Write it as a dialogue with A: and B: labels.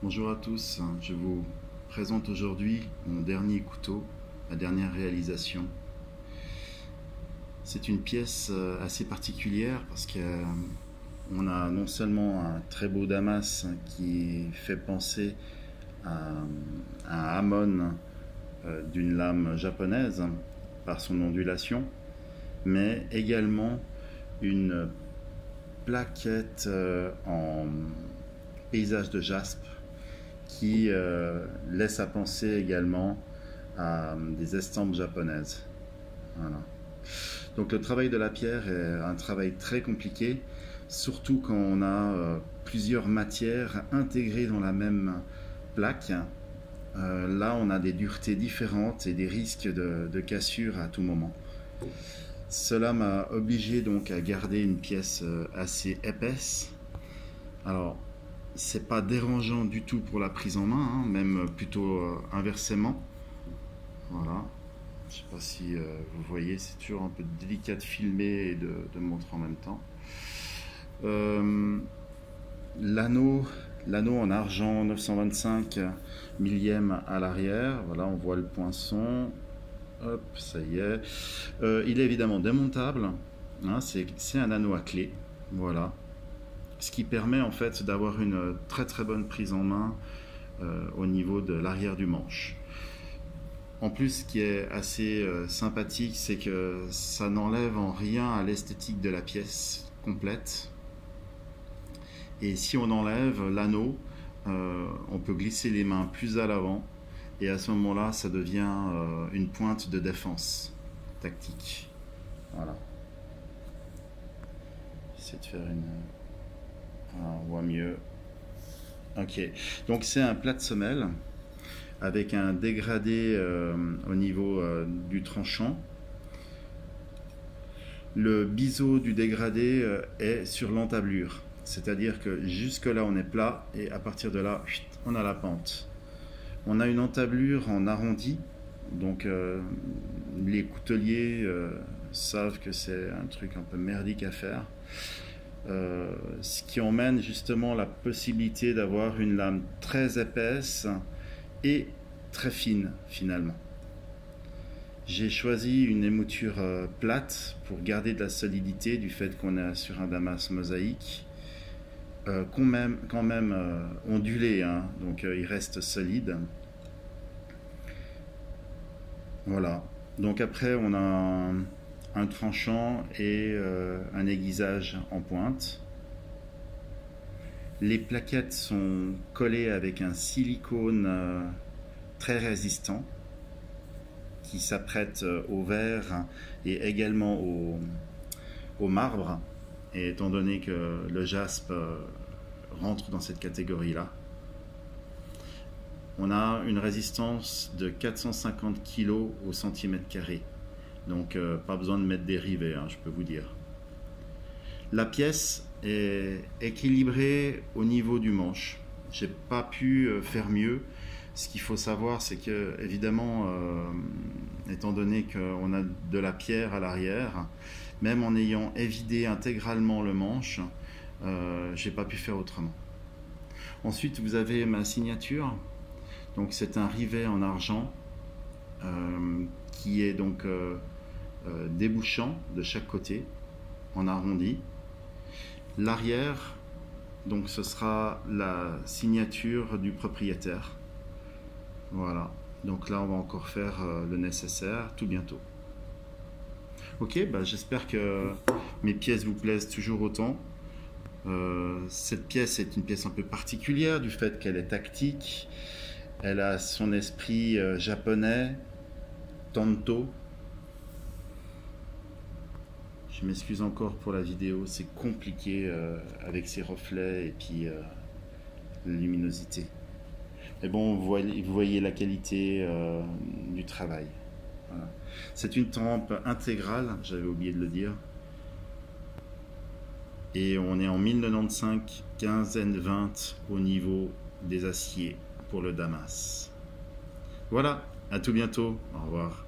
A: Bonjour à tous, je vous présente aujourd'hui mon dernier couteau, ma dernière réalisation. C'est une pièce assez particulière parce qu'on a non seulement un très beau damas qui fait penser à un hamon d'une lame japonaise par son ondulation, mais également une plaquette en paysage de jaspe qui laisse à penser également à des estampes japonaises. Voilà. Donc le travail de la pierre est un travail très compliqué, surtout quand on a plusieurs matières intégrées dans la même plaque. Là, on a des duretés différentes et des risques de cassure à tout moment. Cela m'a obligé donc à garder une pièce assez épaisse. Alors, c'est pas dérangeant du tout pour la prise en main, hein, même plutôt inversement. Voilà. Je sais pas si vous voyez, c'est toujours un peu délicat de filmer et de montrer en même temps. L'anneau en argent 925 millième à l'arrière. Voilà, on voit le poinçon. Hop, ça y est. Il est évidemment démontable. Hein, c'est un anneau à clé. Voilà. Ce qui permet en fait d'avoir une très très bonne prise en main au niveau de l'arrière du manche. En plus, ce qui est assez sympathique, c'est que ça n'enlève en rien à l'esthétique de la pièce complète. Et si on enlève l'anneau, on peut glisser les mains plus à l'avant, et à ce moment-là, ça devient une pointe de défense tactique. Voilà. J'essaie de faire une... Ah, on voit mieux. Ok, donc c'est un plat de semelle avec un dégradé au niveau du tranchant. Le biseau du dégradé est sur l'entablure, c'est-à-dire que jusque là on est plat et à partir de là on a la pente. On a une entablure en arrondi, donc les couteliers savent que c'est un truc un peu merdique à faire. Ce qui emmène justement la possibilité d'avoir une lame très épaisse et très fine finalement. J'ai choisi une émouture plate pour garder de la solidité du fait qu'on est sur un damas mosaïque quand même ondulé, hein, donc il reste solide. Voilà, donc après on a un tranchant et un aiguisage en pointe. Les plaquettes sont collées avec un silicone très résistant qui s'apprête au verre et également au marbre, et étant donné que le jaspe rentre dans cette catégorie-là. On a une résistance de 450 kg au centimètre carré. Donc pas besoin de mettre des rivets, hein, je peux vous dire. La pièce est équilibrée au niveau du manche. J'ai pas pu faire mieux. Ce qu'il faut savoir, c'est que évidemment, étant donné qu'on a de la pierre à l'arrière, même en ayant évidé intégralement le manche, j'ai pas pu faire autrement. Ensuite, vous avez ma signature. Donc c'est un rivet en argent qui est donc débouchant de chaque côté en arrondi. L'arrière, donc ce sera la signature du propriétaire. Voilà, donc là on va encore faire le nécessaire tout bientôt. Ok, bah, j'espère que mes pièces vous plaisent toujours autant. Cette pièce est une pièce un peu particulière du fait qu'elle est tactique. Elle a son esprit japonais, tanto. Je m'excuse encore pour la vidéo, c'est compliqué avec ces reflets et puis la luminosité. Mais bon, vous voyez la qualité du travail. Voilà. C'est une tempe intégrale, j'avais oublié de le dire. Et on est en 1095, 15N20 au niveau des aciers pour le damas. Voilà, à tout bientôt, au revoir.